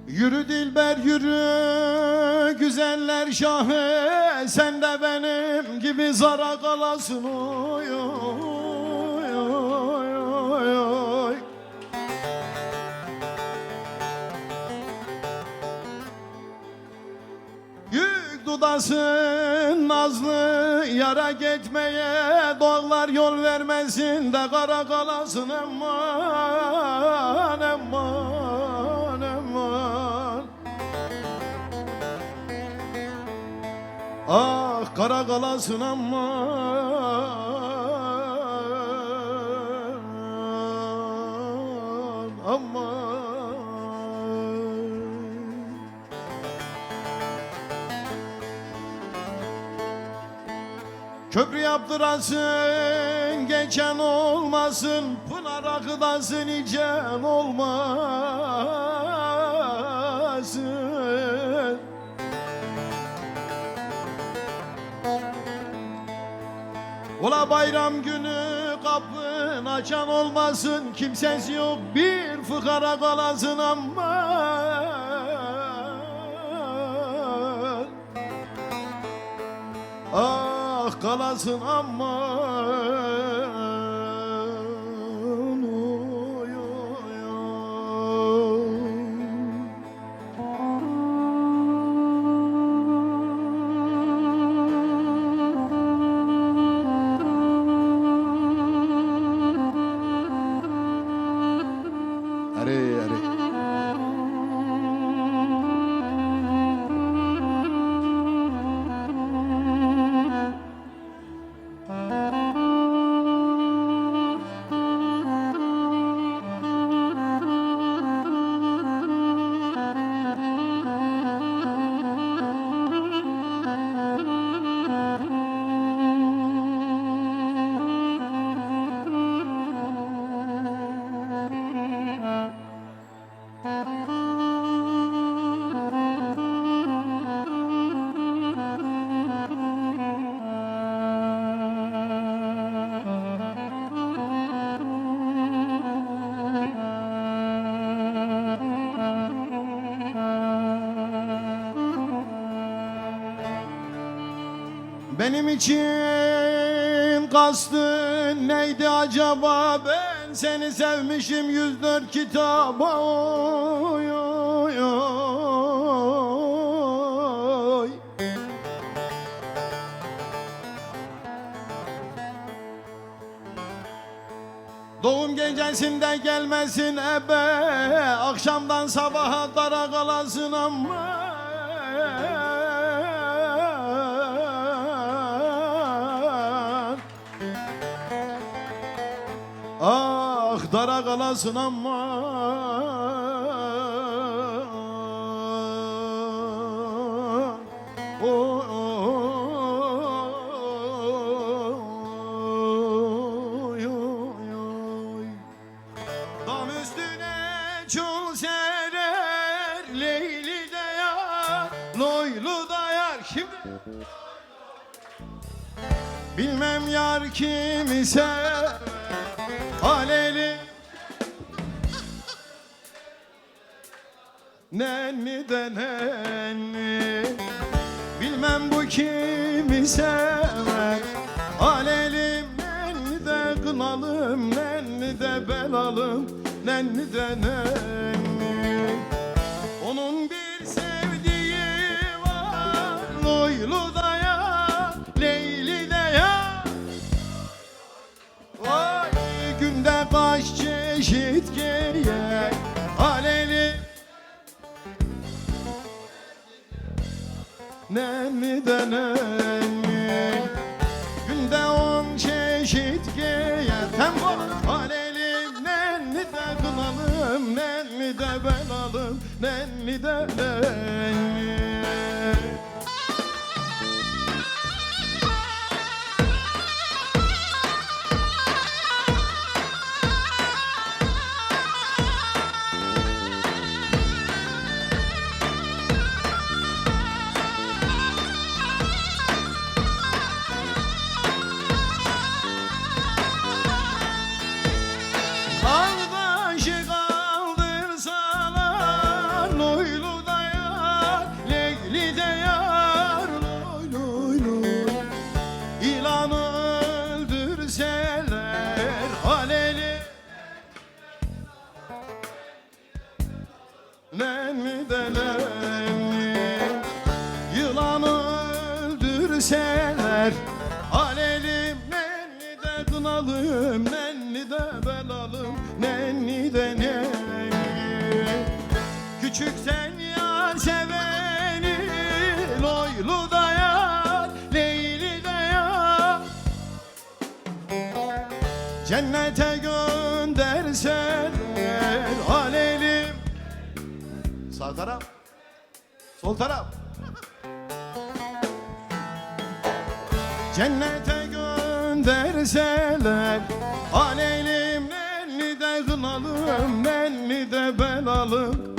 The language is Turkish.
Yürü dilber yürü, güzeller şahı, sen de benim gibi zara kalasın. Oy oy oy oy oy. Yük dudasın nazlı yara gitmeye, dağlar yol vermesin de kara kalasın. Aman aman aman. Ah kara kalasın aman aman. Köprü yaptırasın, geçen olmasın, pınar akıdasın, içen olmasın. Ola bayram günü kapın açan olmasın, kimsesi yok bir fıkara kalasın. Aman ah kalasın aman. Oy, oy, oy. Hadi hadi. Benim için kastın neydi acaba? Ben seni sevmişim 104 kitaba. Oy, oy, oy. Doğum gecesinde gelmesin ebe, akşamdan sabaha dara kalasın ama. Ah dara kalasın aman. Oy, oy, oy, oy. Dam üstüne çul serer, Leyli de yar, Loylu da yar. Şimdi bilmem yar kimi sever, aleli nenni de nenni. Bilmem bu kimi sever, alelim nenni de kınalım, nenni de belalım, nenni de nenni. Onun bir sevdiği var, Loylu da yar, Leyli de yar. Vay günde kaç çeşit giyer, aleli nenni de nenni. Günde 10 çeşit giyer, tempo. Aleli nenni de kınalım, nenni de belalım, nenni de nenni. Kardeşi kaldırsalar, Loylu nenni de nenni. Yılanı öldürseler alelim, nenni de kınalım, nenni de belalım, nenni de nenni. Küçük sen ya seveni, loylu da ya, leyli de ya. Cennete gönderseler alelim. Sağ taraf, sol taraf. Cennete gönderseler aleylim, nenni de kınalım, nenni de belalım,